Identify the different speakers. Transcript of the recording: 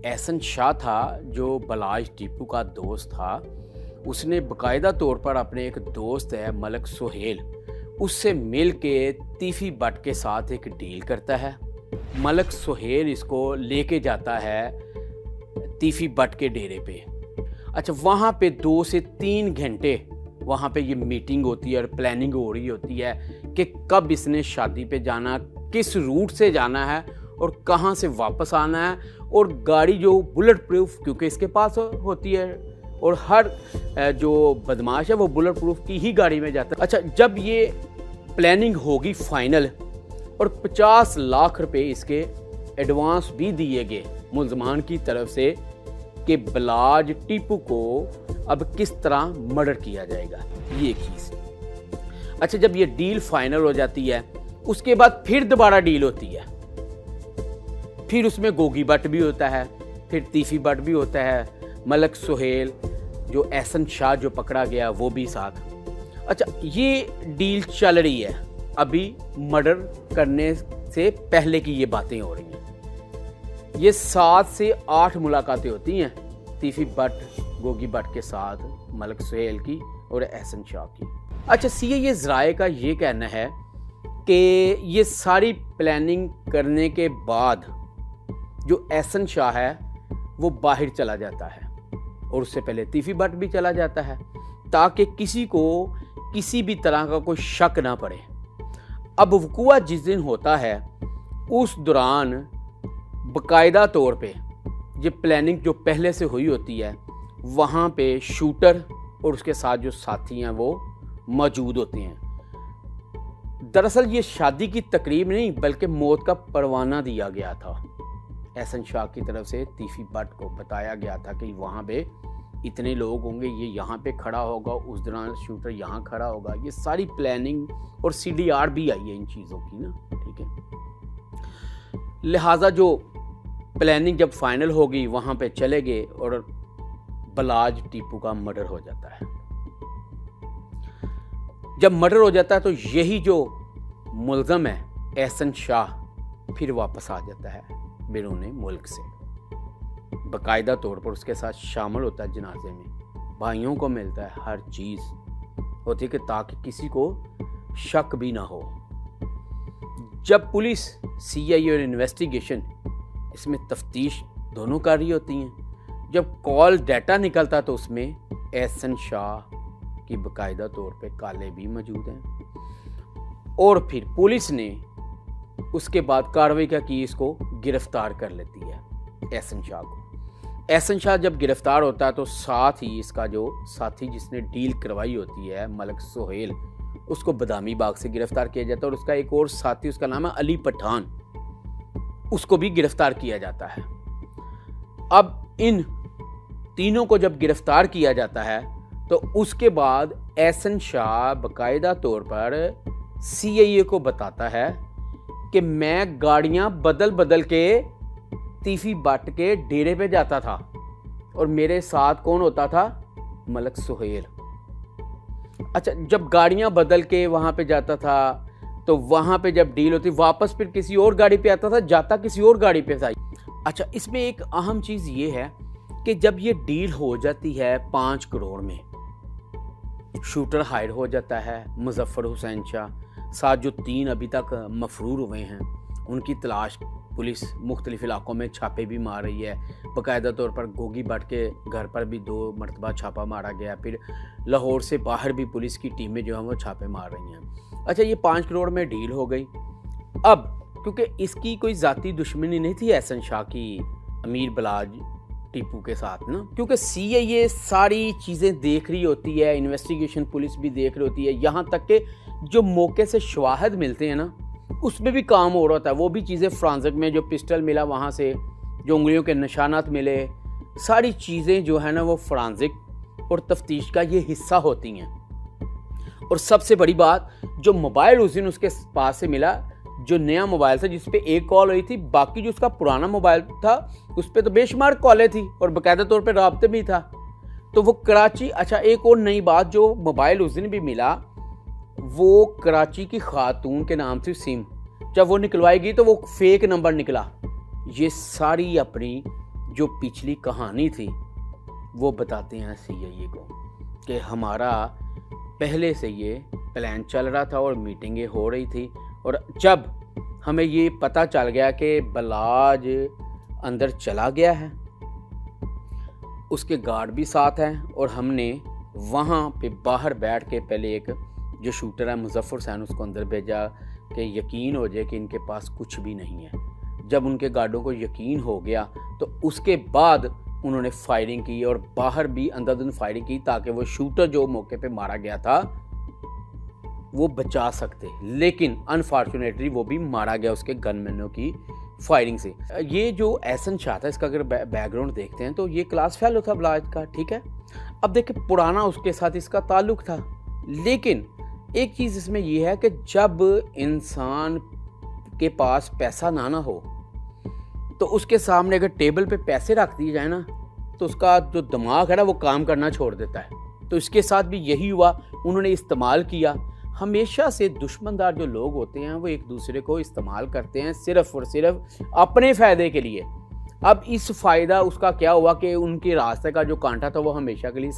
Speaker 1: एहसन शाह था जो बलाज टीपू का दोस्त था, उसने बाकायदा तौर पर अपने एक दोस्त है मलक सुहेल, उससे मिल के तीफी बट के साथ एक डील करता है। मलक सुहेल इसको लेके जाता है तीफी बट के डेरे पे। अच्छा, वहाँ पे 2 से 3 घंटे वहाँ पे ये मीटिंग होती है और प्लानिंग हो रही होती है कि कब इसने शादी पे जाना, किस रूट से जाना है और कहाँ से वापस आना है, और गाड़ी जो बुलेट प्रूफ क्योंकि इसके पास होती है और हर जो बदमाश है वो बुलेट प्रूफ की ही गाड़ी में जाता है। अच्छा, जब ये प्लानिंग होगी फाइनल और 50 लाख रुपए इसके एडवांस भी दिए गए मुल्ज़मान की तरफ से कि बलाज टीपू को अब किस तरह मर्डर किया जाएगा, ये चीज़। अच्छा, जब ये डील फाइनल हो जाती है उसके बाद फिर दोबारा डील होती है, फिर उसमें गोगी बट भी होता है, फिर तीफी बट भी होता है, मलक सुहेल जो एहसन शाह जो पकड़ा गया वो भी साथ। अच्छा, ये डील चल रही है, अभी मर्डर करने से पहले की ये बातें हो रही हैं। ये 7 से 8 मुलाकातें होती हैं तीफी बट गोगी बट के साथ, मलक सुहेल की और एहसन शाह की। अच्छा, सीआईए ज़राए का ये कहना है कि ये सारी प्लानिंग करने के बाद जो एहसन शाह है वो बाहर चला जाता है और उससे पहले तीफी बट भी चला जाता है ताकि किसी को किसी भी तरह का कोई शक ना पड़े। अब वक़ुआ जिस दिन होता है उस दौरान बाकायदा तौर पे ये प्लानिंग जो पहले से हुई होती है वहाँ पे शूटर और उसके साथ जो साथी हैं वो मौजूद होते हैं। दरअसल ये शादी की तकरीब नहीं बल्कि मौत का परवाना दिया गया था एहसन शाह की तरफ से। तीफी बट को बताया गया था कि वहाँ पे इतने लोग होंगे, ये यहाँ पे खड़ा होगा, उस दौरान शूटर यहाँ खड़ा होगा। ये सारी प्लानिंग और CDR भी आई है इन चीज़ों की ना, ठीक है। लिहाजा जो प्लानिंग जब फाइनल होगी वहाँ पे चले गए और बलाज टीपू का मर्डर हो जाता है। जब मर्डर हो जाता है तो यही जो मुल्ज़म है एहसन शाह फिर वापस आ जाता है बैरून मुल्क से, बाकायदा तौर पर उसके साथ शामिल होता है जनाजे में, भाइयों को मिलता है, हर चीज़ होती है कि ताकि किसी को शक भी ना हो। जब पुलिस CIA और इन्वेस्टिगेशन इसमें तफ्तीश दोनों कर रही होती हैं, जब कॉल डाटा निकलता तो उसमें एहसन शाह की बाकायदा तौर पे काले भी मौजूद हैं और फिर पुलिस ने उसके बाद कार्रवाई क्या की, इसको गिरफ्तार कर लेती है एहसन शाह को। एहसन शाह जब गिरफ्तार होता है तो साथ ही इसका जो साथी जिसने डील करवाई होती है मलक सुहेल, उसको बदामी बाग से गिरफ्तार किया जाता है और उसका एक और साथी, उसका नाम है अली पठान, उसको भी गिरफ्तार किया जाता है। अब इन तीनों को जब गिरफ्तार किया जाता है तो उसके बाद एहसन शाह बाकायदा तौर पर CIA को बताता है कि मैं गाड़ियां बदल बदल के तीफी बट के डेरे पे जाता था और मेरे साथ कौन होता था, मलक सुहेल। अच्छा, जब गाड़ियां बदल के वहां पे जाता था तो वहां पे जब डील होती वापस फिर किसी और गाड़ी पे आता था, जाता किसी और गाड़ी पे था। अच्छा, इसमें एक अहम चीज ये है कि जब ये डील हो जाती है 5 करोड़ में, शूटर हायर हो जाता है मुजफ्फर हुसैन शाह, साथ जो 3 अभी तक मफरूर हुए हैं उनकी तलाश पुलिस मुख्तलिफ इलाकों में छापे भी मार रही है। बाकायदा तौर पर गोगी बट के घर पर भी 2 मरतबा छापा मारा गया, फिर लाहौर से बाहर भी पुलिस की टीमें जो हैं वो छापे मार रही हैं। अच्छा, ये 5 करोड़ में डील हो गई। अब क्योंकि इसकी कोई ज़ाती दुश्मनी नहीं थी एहसन शाह की अमीर बलाज टीपू के साथ ना, क्योंकि CIA सारी चीज़ें देख रही होती है, इन्वेस्टिगेशन पुलिस भी देख रही होती है, यहाँ तक कि जो मौके से शवाहद मिलते हैं ना उसमें भी काम हो रहा था। वो भी चीज़ें फ्रांसिक में जो पिस्टल मिला वहाँ से जो उंगलियों के निशानात मिले, सारी चीज़ें जो है ना वो फ्रांसिक और तफ्तीश का ये हिस्सा होती हैं। और सबसे बड़ी बात, जो मोबाइल उस दिन उसके पास से मिला, जो नया मोबाइल था जिस पे एक कॉल हुई थी, बाकी जो उसका पुराना मोबाइल था उस पर तो बेशुमार कॉलें थी और बाकायदा तौर पे राब्ते भी था। तो वो कराची, अच्छा एक और नई बात, जो मोबाइल उस दिन भी मिला वो कराची की खातून के नाम थी सिम, जब वो निकलवाई गई तो वो फेक नंबर निकला। ये सारी अपनी जो पिछली कहानी थी वो बताते हैं सीआईए को कि हमारा पहले से ये प्लान चल रहा था और मीटिंगें हो रही थी, और जब हमें ये पता चल गया कि बलाज अंदर चला गया है, उसके गार्ड भी साथ हैं, और हमने वहाँ पे बाहर बैठ के पहले एक जो शूटर है मुजफ्फर हुसैन उसको अंदर भेजा कि यकीन हो जाए कि इनके पास कुछ भी नहीं है। जब उनके गार्डों को यकीन हो गया तो उसके बाद उन्होंने फायरिंग की, और बाहर भी अंधाधुंध फायरिंग की ताकि वो शूटर जो मौके पे मारा गया था वो बचा सकते, लेकिन अनफॉर्चुनेटली वो भी मारा गया उसके गनमैनों की फायरिंग से। ये जो एहसन शाह था, इसका अगर बैकग्राउंड देखते हैं तो ये क्लास फेलो था बलाज का, ठीक है। अब देखिए पुराना उसके साथ इसका ताल्लुक था, लेकिन एक चीज़ इसमें ये है कि जब इंसान के पास पैसा ना हो तो उसके सामने अगर टेबल पे पैसे रख दिए जाए ना तो उसका जो दिमाग है ना वो काम करना छोड़ देता है। तो इसके साथ भी यही हुआ, उन्होंने इस्तेमाल किया। हमेशा से दुश्मनदार जो लोग होते हैं वो एक दूसरे को इस्तेमाल करते हैं सिर्फ और सिर्फ अपने फ़ायदे के लिए। अब इस फ़ायदा उसका क्या हुआ कि उनके रास्ते का जो कांटा था वो हमेशा के लिए